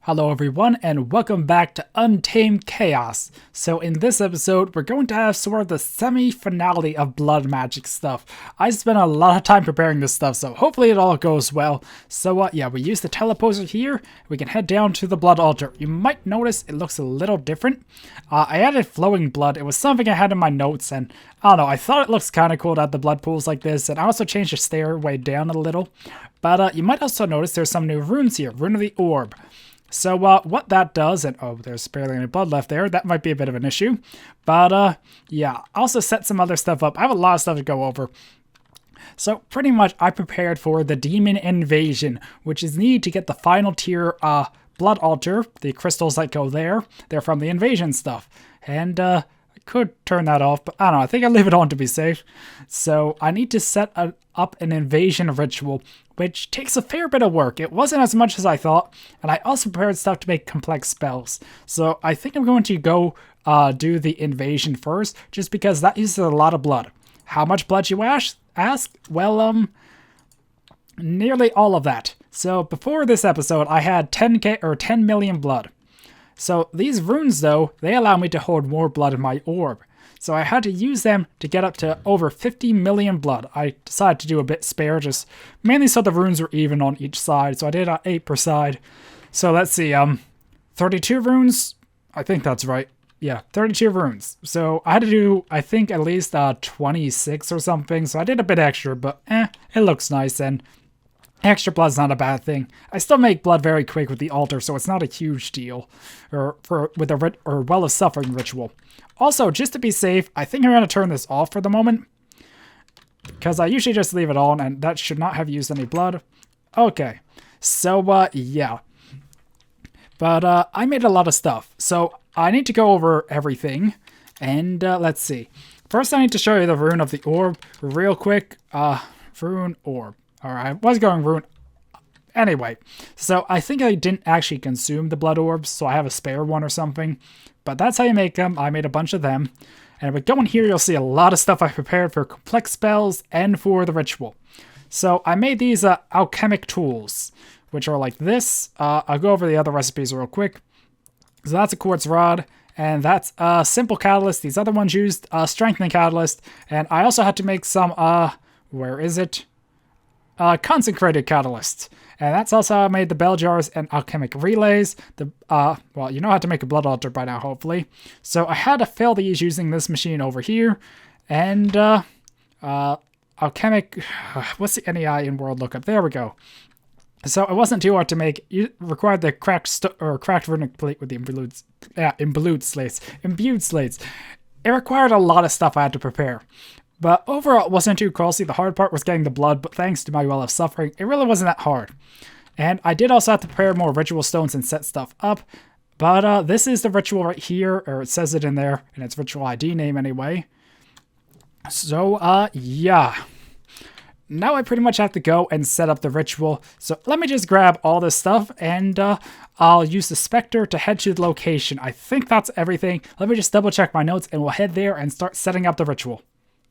Hello everyone, and welcome back to Untamed Chaos. So in this episode, we're going to have sort of the semi-finale of blood magic stuff. I spent a lot of time preparing this stuff, so hopefully it all goes well. So yeah, we use the teleporter here. We can head down to the blood altar. You might notice it looks a little different. I added flowing blood. It was something I had in my notes, and I don't know, I thought it looks kind of cool to have the blood pools like this, and I also changed the stairway down a little. But you might also notice there's some new runes here. Rune of the Orb. So what that does, and oh, there's barely any blood left there. That might be a bit of an issue. But yeah, I also set some other stuff up. I have a lot of stuff to go over. So pretty much I prepared for the demon invasion, which is needed to get the final tier blood altar. The crystals that go there, they're from the invasion stuff. And I could turn that off, but I don't know. I think I'll leave it on to be safe. So I need to set up an invasion ritual, which takes a fair bit of work. It wasn't as much as I thought, and I also prepared stuff to make complex spells. So I think I'm going to go do the invasion first, just because that uses a lot of blood. How much blood, you ask? Well, nearly all of that. So before this episode, I had 10k or 10 million blood. So these runes, though, they allow me to hold more blood in my orb. So I had to use them to get up to over 50 million blood. I decided to do a bit spare, just mainly so the runes were even on each side. So I did 8 per side. So let's see, 32 runes? I think that's right. Yeah, 32 runes. So I had to do, I think, at least 26 or something. So I did a bit extra, but it looks nice, and extra blood's not a bad thing. I still make blood very quick with the altar, so it's not a huge deal with a Well of Suffering ritual. Also, just to be safe, I think I'm going to turn this off for the moment, because I usually just leave it on, and that should not have used any blood. Okay, so yeah. But I made a lot of stuff, so I need to go over everything, and let's see. First, I need to show you the rune of the orb real quick. Rune orb. Alright, I was going rune. Anyway, so I think I didn't actually consume the blood orbs, so I have a spare one or something. But that's how you make them. I made a bunch of them. And if we go in here, you'll see a lot of stuff I prepared for complex spells and for the ritual. So I made these alchemic tools, which are like this. I'll go over the other recipes real quick. So that's a quartz rod, and that's a simple catalyst. These other ones used strengthening catalyst. And I also had to make some, where is it? Consecrated catalyst. And that's also how I made the bell jars and alchemic relays. Well, you know how to make a blood altar by now, hopefully. So I had to fill these using this machine over here. And alchemic, what's the NEI in world lookup? There we go. So it wasn't too hard to make. You required the cracked runic plate with the imbued slates. It required a lot of stuff I had to prepare. But overall, it wasn't too costly. The hard part was getting the blood, but thanks to my Well of Suffering, it really wasn't that hard. And I did also have to prepare more ritual stones and set stuff up. But this is the ritual right here, or it says it in there, in its ritual ID name anyway. So, yeah. Now I pretty much have to go and set up the ritual. So let me just grab all this stuff, and I'll use the Spectre to head to the location. I think that's everything. Let me just double check my notes, and we'll head there and start setting up the ritual.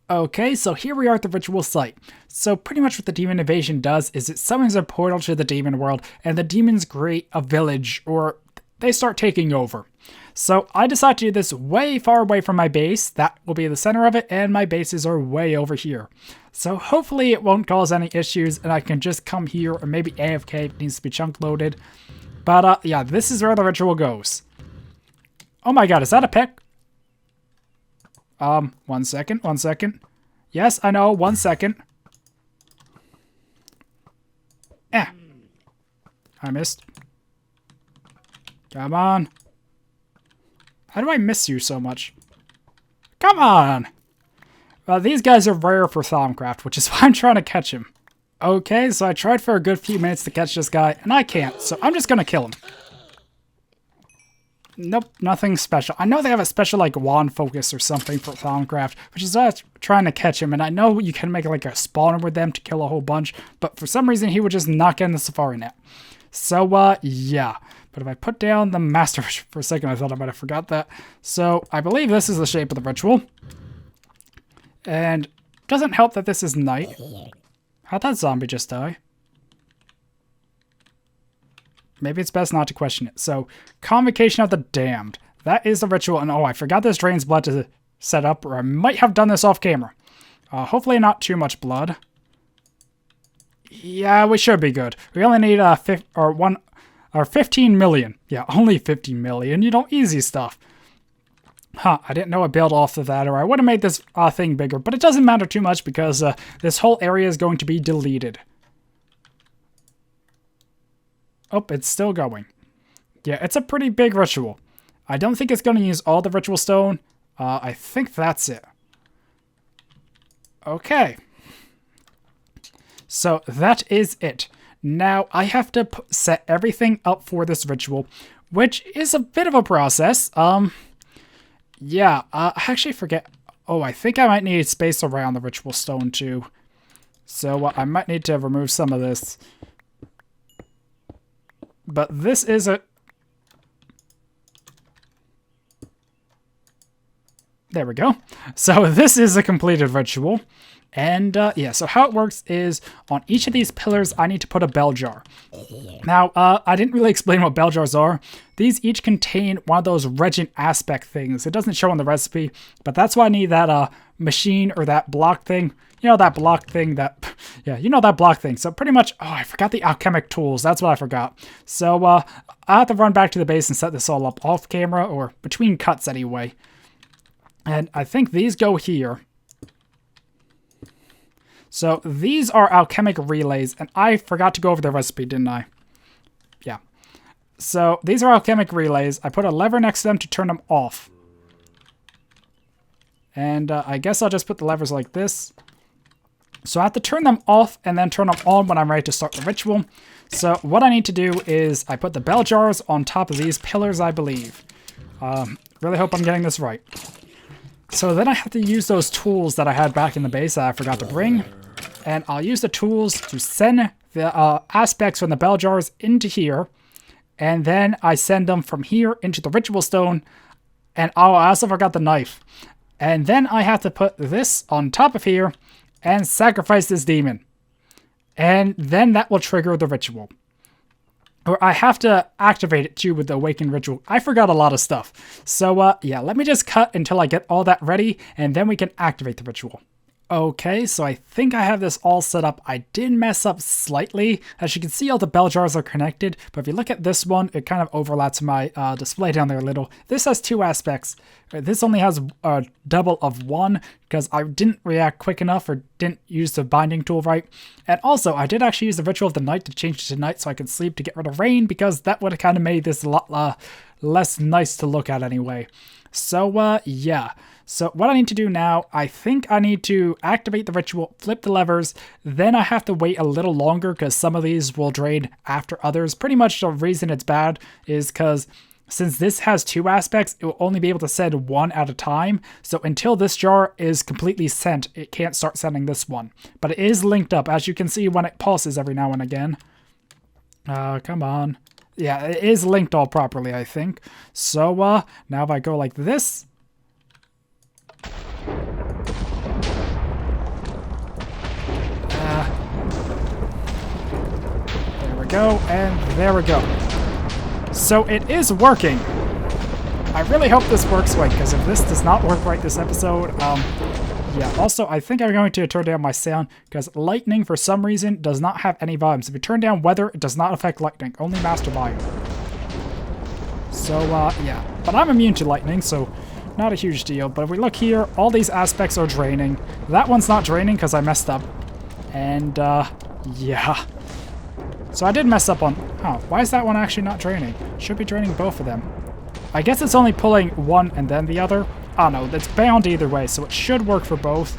Okay, so here we are at the ritual site. So pretty much what the demon invasion does is it summons a portal to the demon world, and the demons create a village, or they start taking over. So I decided to do this way far away from my base. That will be the center of it, and my bases are way over here. So hopefully it won't cause any issues, and I can just come here, or maybe AFK if it needs to be chunk loaded. But yeah, this is where the ritual goes. Oh my god, is that a pick? 1 second. Yes, I know, 1 second. I missed. Come on. How do I miss you so much? Come on! Well, these guys are rare for Thaumcraft, which is why I'm trying to catch him. Okay, so I tried for a good few minutes to catch this guy, and I can't, so I'm just gonna kill him. Nope, nothing special. I know they have a special, like, wand focus or something for Thaumcraft, which is why I was trying to catch him, and I know you can make, like, a spawner with them to kill a whole bunch, but for some reason he would just not get in the safari net. So, yeah. But if I put down the master for a second, I thought I might have forgot that. So, I believe this is the shape of the ritual. And it doesn't help that this is night. How'd that zombie just die? maybe it's best not to question it. So, Convocation of the Damned. That is the ritual, and oh, I forgot this drains blood to set up, or I might have done this off camera. Hopefully not too much blood. Yeah, we should be good. We only need 15 million. Yeah, only 15 million. You know, easy stuff. Huh, I didn't know I built off of that, or I would have made this thing bigger, but it doesn't matter too much because this whole area is going to be deleted. Oh, it's still going. Yeah, it's a pretty big ritual. I don't think it's going to use all the ritual stone. I think that's it. Okay. So that is it. Now I have to set everything up for this ritual, which is a bit of a process. Yeah, I actually forget. Oh, I think I might need space around the ritual stone too. So I might need to remove some of this. But this is a... There we go. So this is a completed ritual. And yeah, so how it works is on each of these pillars, I need to put a bell jar. Now, I didn't really explain what bell jars are. These each contain one of those regent aspect things. It doesn't show on the recipe, but that's why I need that machine or that block thing. You know, that block thing that, yeah, you know that block thing. So pretty much, oh, I forgot the alchemic tools. That's what I forgot. So I have to run back to the base and set this all up off camera, or between cuts anyway. And I think these go here. So these are alchemic relays, and I forgot to go over the recipe, didn't I? Yeah. So these are alchemic relays. I put a lever next to them to turn them off. And I guess I'll just put the levers like this. So I have to turn them off and then turn them on when I'm ready to start the ritual. So what I need to do is I put the bell jars on top of these pillars, I believe. Really hope I'm getting this right. So then I have to use those tools that I had back in the base that I forgot to bring. And I'll use the tools to send the aspects from the bell jars into here. And then I send them from here into the ritual stone. And oh, I also forgot the knife. And then I have to put this on top of here and sacrifice this demon. And then that will trigger the ritual. Or I have to activate it too with the awakened ritual. I forgot a lot of stuff. So yeah, let me just cut until I get all that ready, and then we can activate the ritual. Okay, so I think I have this all set up. I did mess up slightly. As you can see, all the bell jars are connected, but if you look at this one, it kind of overlaps my display down there a little. This has two aspects. This only has a double of one because I didn't react quick enough or didn't use the binding tool right. And also, I did actually use the Ritual of the Night to change it to night so I could sleep to get rid of rain, because that would have kind of made this a lot less nice to look at anyway. So yeah. So what I need to do now, I think I need to activate the ritual, flip the levers, then I have to wait a little longer because some of these will drain after others. Pretty much the reason it's bad is because since this has two aspects, it will only be able to send one at a time. So until this jar is completely sent, it can't start sending this one. But it is linked up, as you can see when it pulses every now and again. Come on. Yeah, it is linked all properly, I think. So now if I go like this... there we go, and there we go. So it is working. I really hope this works right, because if this does not work right this episode, yeah. Also, I think I'm going to turn down my sound, because lightning, for some reason, does not have any volumes. If you turn down weather, it does not affect lightning, only master volume. So, yeah. But I'm immune to lightning, so not a huge deal. But if we look here, all these aspects are draining. That one's not draining because I messed up. And, yeah. So I did mess up on... oh, why is that one actually not draining? Should be draining both of them. I guess it's only pulling one and then the other. Oh no, it's bound either way, so it should work for both.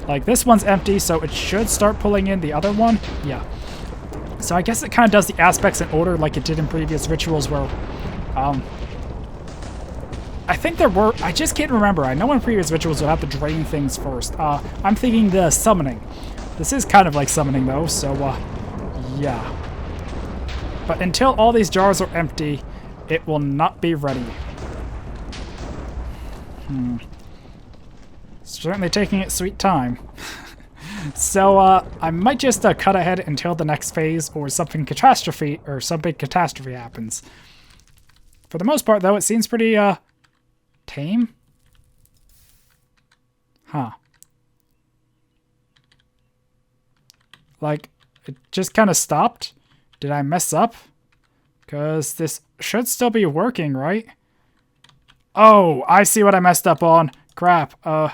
Like, this one's empty, so it should start pulling in the other one. Yeah. So I guess it kind of does the aspects in order like it did in previous rituals where... I think there were... I just can't remember. I know in previous rituals you'll have to drain things first. I'm thinking the summoning. This is kind of like summoning, though, so, yeah. But until all these jars are empty, it will not be ready. Certainly taking its sweet time. So I might just cut ahead until the next phase or something big catastrophe happens. For the most part, though, it seems pretty tame. Huh. Like, it just kind of stopped. Did I mess up? Because this should still be working, right? Oh, I see what I messed up on. Crap. I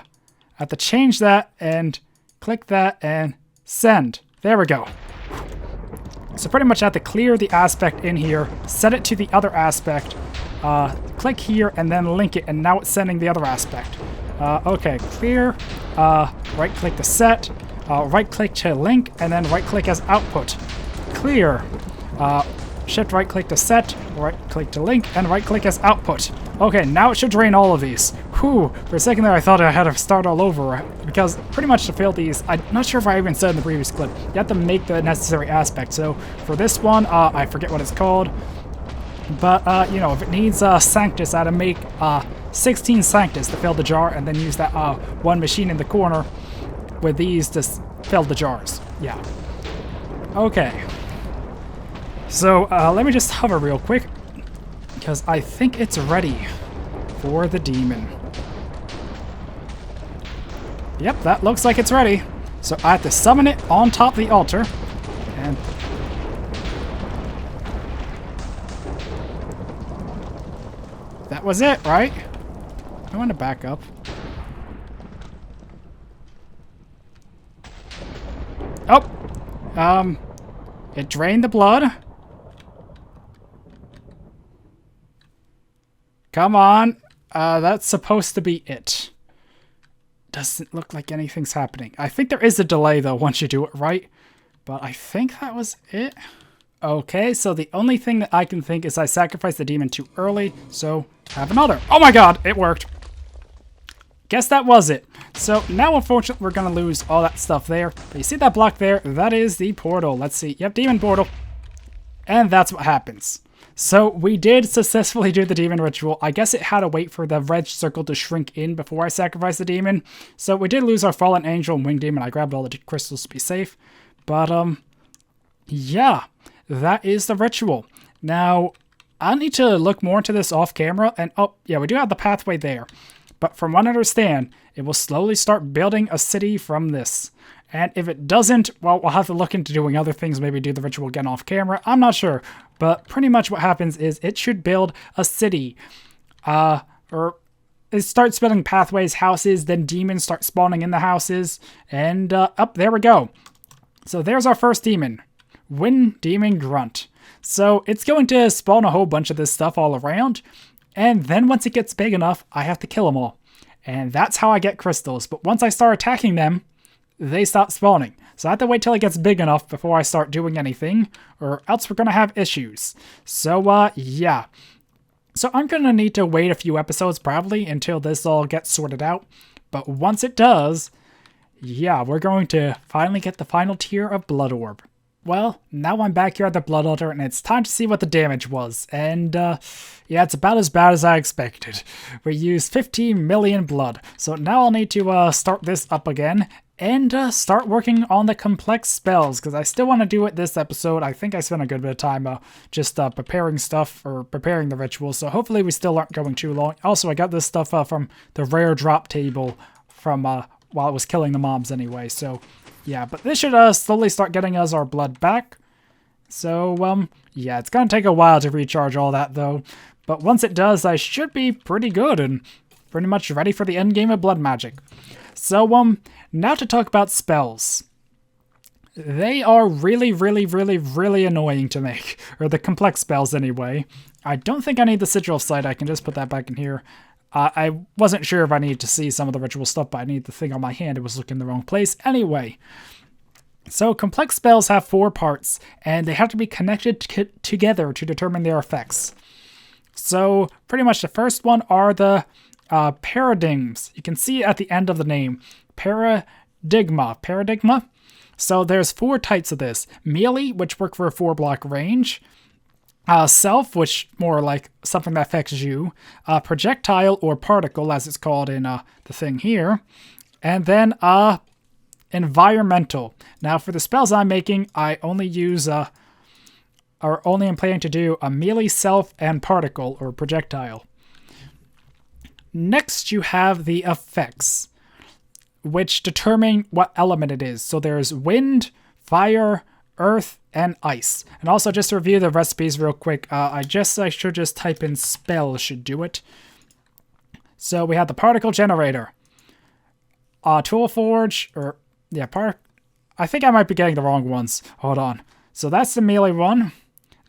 have to change that and click that and send. There we go. So pretty much I have to clear the aspect in here, set it to the other aspect, click here, and then link it, and now it's sending the other aspect. Okay, clear, right-click to set, right-click to link, and then right-click as output. Clear, shift right-click to set, right-click to link, and right-click as output. Okay, now it should drain all of these. Whew, for a second there I thought I had to start all over, because pretty much to fill these, I'm not sure if I even said in the previous clip, you have to make the necessary aspect. So for this one, I forget what it's called, but you know, if it needs Sanctus, I had to make 16 Sanctus to fill the jar, and then use that one machine in the corner with these to fill the jars. Yeah. Okay. So let me just hover real quick, because I think it's ready for the demon. Yep, that looks like it's ready. So I have to summon it on top of the altar. And that was it, right? I want to back up. Oh! It drained the blood. Come on. That's supposed to be it. Doesn't look like anything's happening. I think there is a delay, though, once you do it right. But I think that was it. Okay, so the only thing that I can think is I sacrificed the demon too early, so have another. Oh my god, it worked. Guess that was it. So now, unfortunately, we're going to lose all that stuff there. But you see that block there? That is the portal. Let's see. Yep, demon portal. And that's what happens. So we did successfully do the demon ritual. I guess it had to wait for the red circle to shrink in before I sacrificed the demon. So we did lose our fallen angel and winged demon. I grabbed all the crystals to be safe. But, yeah, that is the ritual. Now, I need to look more into this off camera. And, oh, yeah, we do have the pathway there. But from what I understand, it will slowly start building a city from this. And if it doesn't, well, we'll have to look into doing other things, maybe do the ritual again off camera. I'm not sure. But pretty much what happens is it should build a city. Or it starts building pathways, houses, then demons start spawning in the houses. And up, there we go. So there's our first demon. Wind Demon Grunt. So it's going to spawn a whole bunch of this stuff all around. And then once it gets big enough, I have to kill them all. And that's how I get crystals. But once I start attacking them, they stop spawning. So I have to wait till it gets big enough before I start doing anything, or else we're going to have issues. So, yeah. So I'm going to need to wait a few episodes probably until this all gets sorted out. But once it does, yeah, we're going to finally get the final tier of Blood Orb. Well, now I'm back here at the Blood Altar, and it's time to see what the damage was. And, yeah, it's about as bad as I expected. We used 15 million blood. So now I'll need to start this up again and start working on the complex spells, because I still want to do it this episode. I think I spent a good bit of time just preparing stuff, or preparing the ritual, so hopefully we still aren't going too long. Also, I got this stuff from the rare drop table from while it was killing the mobs anyway, so yeah, but this should slowly start getting us our blood back. So, yeah, it's going to take a while to recharge all that, though. But once it does, I should be pretty good and pretty much ready for the end game of blood magic. So, now to talk about spells. They are really, really, really, really annoying to make. Or the complex spells, anyway. I don't think I need the Sigil Sight. I can just put that back in here. I wasn't sure if I needed to see some of the ritual stuff, but I need the thing on my hand. It was looking in the wrong place. Anyway. So, complex spells have 4 parts, and they have to be connected together to determine their effects. So, pretty much the first one are the paradigms. You can see at the end of the name. Paradigma. Paradigma. So, there's 4 types of this. Melee, which work for a 4-block range. Self, which more like something that affects you. Projectile, or particle, as it's called in the thing here. And then, environmental. Now for the spells I'm making, I only use or only am planning to do a melee, self, and particle or projectile. Next you have the effects, which determine what element it is. So there's wind, fire, earth, and ice. And also just to review the recipes real quick, I should just type in spell should do it. So we have the particle generator, tool forge, or yeah, I think I might be getting the wrong ones. Hold on. So that's the melee one,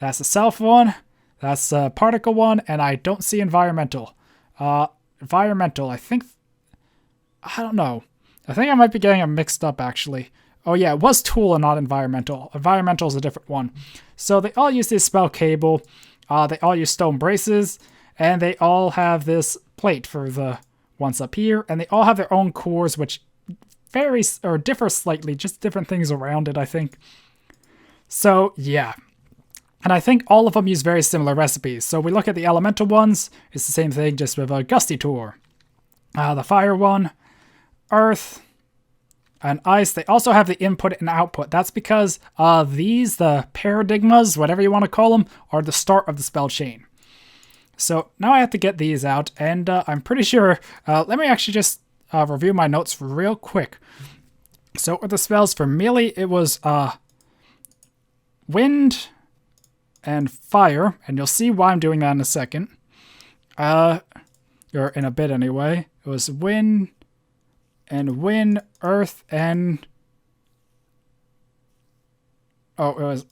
that's the self one, that's the particle one, and I don't see environmental. Environmental, I don't know. I think I might be getting them mixed up actually. Oh yeah, it was tool and not environmental. Environmental is a different one. So they all use this spell cable. They all use stone braces, and they all have this plate for the ones up here, and they all have their own cores, which varies or differ slightly, just different things around it, I think. So yeah, and I think all of them use very similar recipes. So we look at the elemental ones, it's the same thing, just with a gusty tour. The fire one, earth, and ice, they also have the input and output. That's because these, the paradigmas, whatever you want to call them, are the start of the spell chain. So now I have to get these out, and I'm pretty sure, let me actually just review my notes real quick. So with the spells for melee, it was wind and fire, and you'll see why I'm doing that in a second. Or in a bit anyway. It was wind, earth, and... oh, it was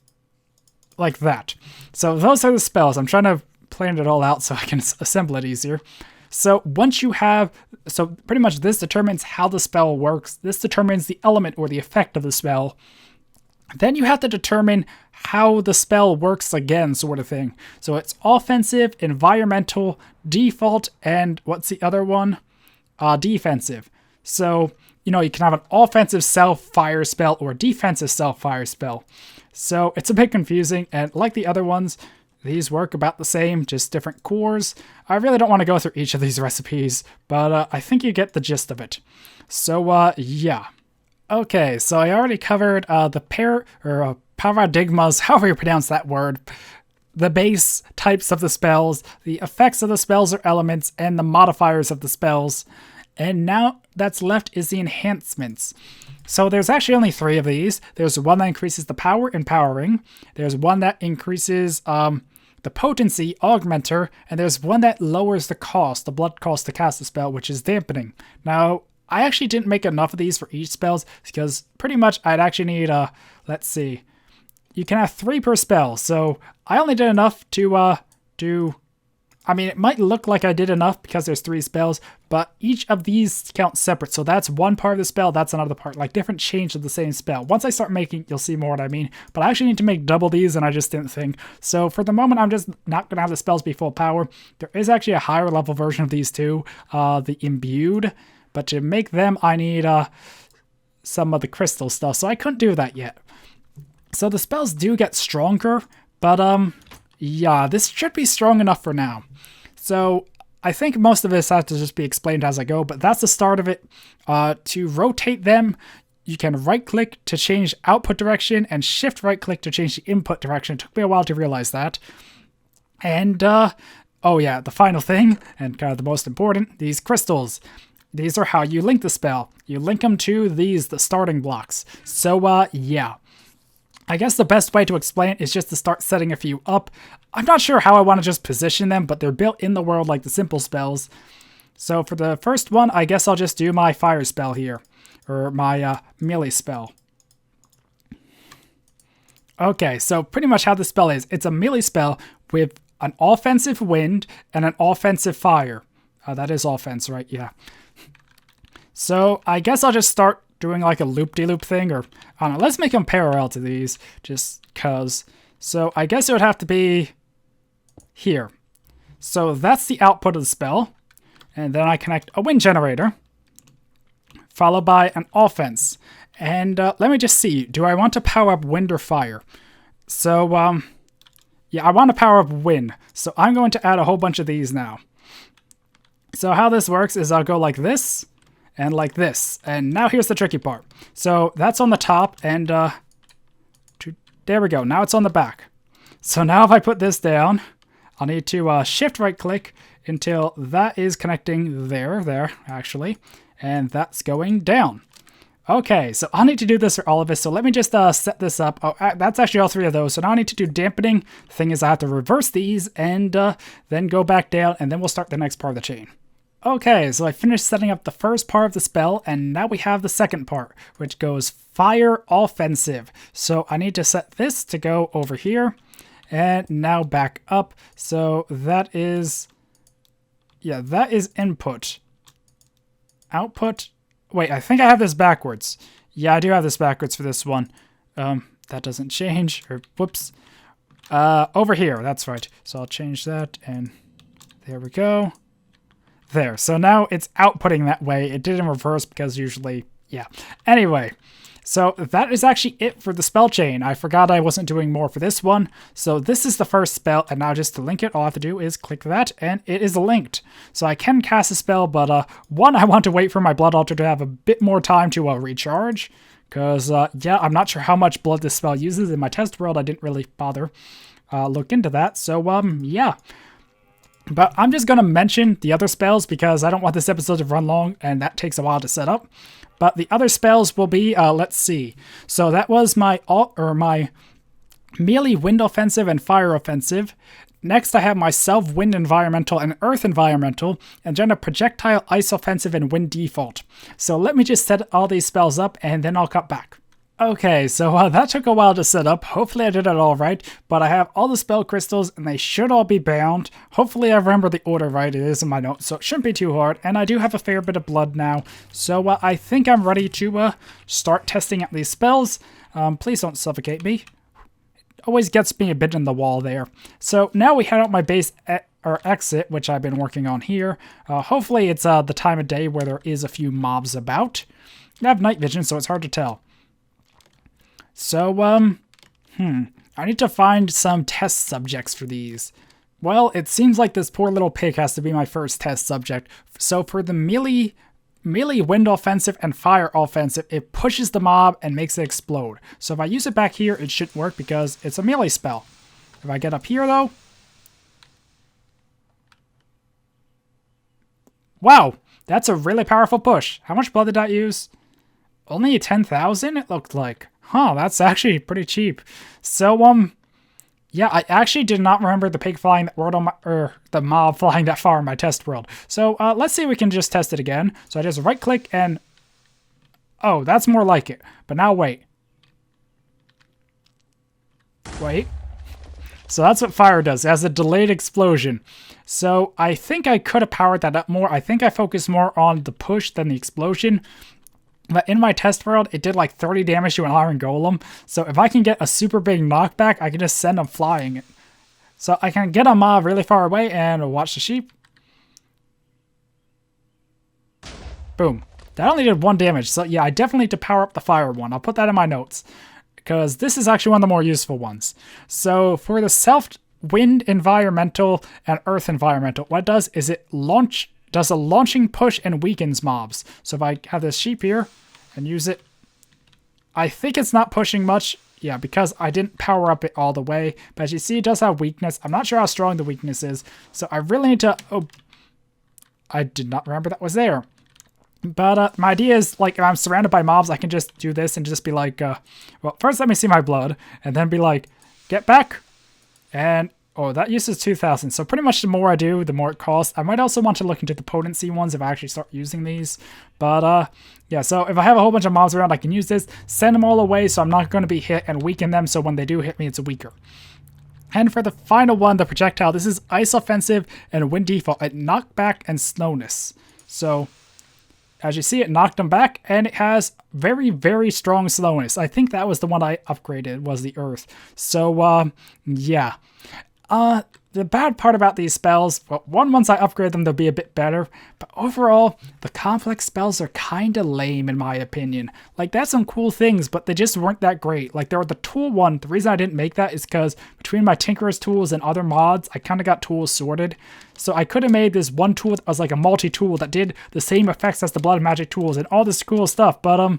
like that. So those are the spells. I'm trying to plan it all out so I can assemble it easier. So once you have... so pretty much this determines how the spell works. This determines the element or the effect of the spell. Then you have to determine how the spell works again, sort of thing. So it's offensive, environmental, default, and what's the other one? Defensive. So, you know, you can have an offensive self-fire spell or a defensive self-fire spell. So it's a bit confusing, and like the other ones, these work about the same, just different cores. I really don't want to go through each of these recipes, but I think you get the gist of it. So, yeah. Okay, so I already covered the paradigmas, however you pronounce that word, the base types of the spells, the effects of the spells or elements, and the modifiers of the spells. And now that's left is the enhancements. So there's actually only 3 of these. There's one that increases the power, empowering. There's one that increases the potency, augmenter. And there's one that lowers the cost, the blood cost to cast the spell, which is dampening. Now, I actually didn't make enough of these for each spells because pretty much I'd actually need, let's see. You can have 3 per spell. So I only did enough to do... I mean, it might look like I did enough because there's 3 spells, but each of these counts separate. So that's one part of the spell, that's another part, like different chains of the same spell. Once I start making, you'll see more what I mean. But I actually need to make double these, and I just didn't think. So for the moment, I'm just not going to have the spells be full power. There is actually a higher level version of these too, the imbued. But to make them, I need some of the crystal stuff, so I couldn't do that yet. So the spells do get stronger, but yeah, this should be strong enough for now. So I think most of this has to just be explained as I go, but that's the start of it. To rotate them, you can right-click to change output direction and shift right-click to change the input direction. It took me a while to realize that. And, oh yeah, the final thing, and kind of the most important, these crystals. These are how you link the spell. You link them to these, the starting blocks. So, yeah. I guess the best way to explain it is just to start setting a few up. I'm not sure how I want to just position them, but they're built in the world like the simple spells. So for the first one, I guess I'll just do my fire spell here, or my melee spell. Okay, so pretty much how the spell is. It's a melee spell with an offensive wind and an offensive fire. That is offense, right? Yeah. So I guess I'll just start doing like a loop-de-loop thing, or I don't know, let's make them parallel to these, just cause. So I guess it would have to be here. So that's the output of the spell, and then I connect a wind generator, followed by an offense. And let me just see, do I want to power up wind or fire? So, yeah, I want to power up wind, so I'm going to add a whole bunch of these now. So how this works is I'll go like this, and like this. And now here's the tricky part. So that's on the top, and there we go. Now it's on the back. So now if I put this down, I'll need to shift right click until that is connecting there actually, and that's going down. Okay, so I'll need to do this for all of this, so let me just set this up. Oh, that's actually all 3 of those, so now I need to do dampening. The thing is I have to reverse these and then go back down, and then we'll start the next part of the chain. Okay, so I finished setting up the first part of the spell, and now we have the second part, which goes Fire Offensive. So I need to set this to go over here, and now back up. So that is, yeah, that is input. Output. Wait, I think I have this backwards. Yeah, I do have this backwards for this one. That doesn't change, or whoops. Over here, that's right. So I'll change that, and there we go. There, so now it's outputting that way. It did in reverse because usually, yeah. Anyway, so that is actually it for the spell chain. I forgot I wasn't doing more for this one. So this is the first spell, and now just to link it, all I have to do is click that, and it is linked. So I can cast a spell, but one, I want to wait for my blood altar to have a bit more time to recharge. Because, yeah, I'm not sure how much blood this spell uses. In my test world, I didn't really bother look into that. So, yeah. But I'm just going to mention the other spells because I don't want this episode to run long, and that takes a while to set up. But the other spells will be, let's see. So that was my melee wind offensive and fire offensive. Next, I have myself wind environmental and earth environmental, and then a projectile ice offensive and wind default. So let me just set all these spells up, and then I'll cut back. Okay, so that took a while to set up. Hopefully I did it all right, but I have all the spell crystals and they should all be bound. Hopefully I remember the order right. It is in my notes, so it shouldn't be too hard. And I do have a fair bit of blood now, so I think I'm ready to start testing out these spells. Please don't suffocate me. It always gets me a bit in the wall there. So now we head out my base or exit, which I've been working on here. Hopefully it's the time of day where there is a few mobs about. I have night vision, so it's hard to tell. So, I need to find some test subjects for these. Well, it seems like this poor little pig has to be my first test subject. So for the melee wind offensive and fire offensive, it pushes the mob and makes it explode. So if I use it back here, it shouldn't work because it's a melee spell. If I get up here, though... Wow, that's a really powerful push. How much blood did that use? Only 10,000, it looked like. Huh, that's actually pretty cheap. So, yeah, I actually did not remember the pig flying that world on my, or the mob flying that far in my test world. So, let's see if we can just test it again. So I just right click and, oh, that's more like it. But now wait. Wait. So that's what fire does. It has a delayed explosion. So I think I could have powered that up more. I think I focused more on the push than the explosion. But in my test world, it did like 30 damage to an iron golem. So if I can get a super big knockback, I can just send them flying. So I can get a mob really far away and watch the sheep. Boom. That only did 1 damage. So yeah, I definitely need to power up the fire one. I'll put that in my notes, because this is actually one of the more useful ones. So for the wind environmental and earth environmental, what it does is it does a launching push and weakens mobs. So if I have this sheep here and use it, I think it's not pushing much. Yeah, because I didn't power up it all the way. But as you see, it does have weakness. I'm not sure how strong the weakness is. So I really need to... Oh, I did not remember that was there. But my idea is, like, if I'm surrounded by mobs, I can just do this and just be like, well, first let me see my blood. And then be like, get back. And... oh, that uses 2,000. So pretty much the more I do, the more it costs. I might also want to look into the potency ones if I actually start using these. But yeah, so if I have a whole bunch of mobs around, I can use this, send them all away so I'm not going to be hit, and weaken them so when they do hit me, it's weaker. And for the final one, the projectile, this is ice offensive and wind default at knockback and slowness. So as you see, it knocked them back, and it has very, very strong slowness. I think that was the one I upgraded, was the earth. So yeah. the bad part about these spells, well, once I upgrade them, they'll be a bit better, but overall, the complex spells are kinda lame in my opinion. Like, that's some cool things, but they just weren't that great. Like, there were the tool one, the reason I didn't make that is because between my Tinkerer's tools and other mods, I kinda got tools sorted. So I could have made this one tool that was like a multi-tool that did the same effects as the blood magic tools and all this cool stuff, but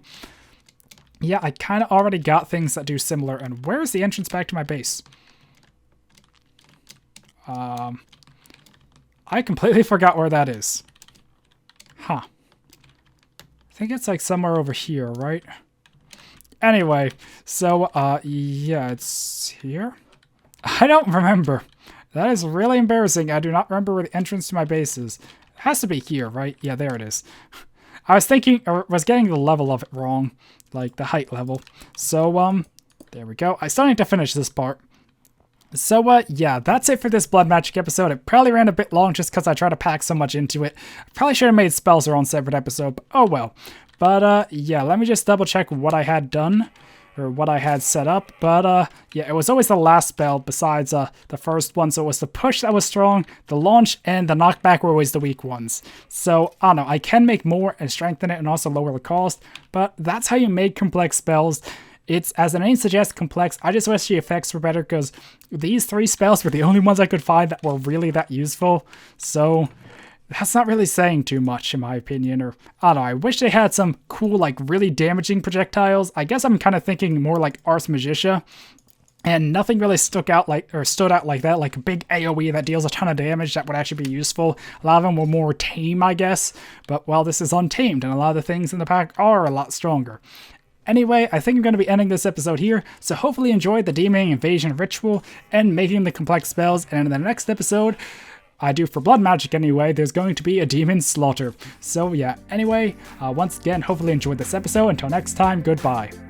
yeah, I kinda already got things that do similar. And where's the entrance back to my base? I completely forgot where that is. Huh. I think it's like somewhere over here, right? Anyway, so, yeah, it's here? I don't remember. That is really embarrassing. I do not remember where the entrance to my base is. It has to be here, right? Yeah, there it is. I was thinking, or was getting the level of it wrong. Like, the height level. So, there we go. I still need to finish this part. So, yeah, that's it for this Blood Magic episode. It probably ran a bit long just because I tried to pack so much into it. I probably should have made spells their own separate episode, but oh well. But, yeah, let me just double check what I had done, or what I had set up. But, yeah, it was always the last spell besides the first one. So it was the push that was strong, the launch, and the knockback were always the weak ones. So, I don't know, I can make more and strengthen it and also lower the cost, but that's how you make complex spells. It's, as the name suggests, complex. I just wish the effects were better because these 3 spells were the only ones I could find that were really that useful. So that's not really saying too much in my opinion. Or, I don't know, I wish they had some cool, like, really damaging projectiles. I guess I'm kind of thinking more like Ars Magica. And nothing really stood out like that, like a big AoE that deals a ton of damage that would actually be useful. A lot of them were more tame, I guess. But, well, this is Untamed, and a lot of the things in the pack are a lot stronger. Anyway, I think I'm going to be ending this episode here, so hopefully you enjoyed the Demon Invasion ritual and making the complex spells, and in the next episode, I do for Blood Magic anyway, there's going to be a Demon Slaughter. So yeah, anyway, once again, hopefully you enjoyed this episode. Until next time, goodbye.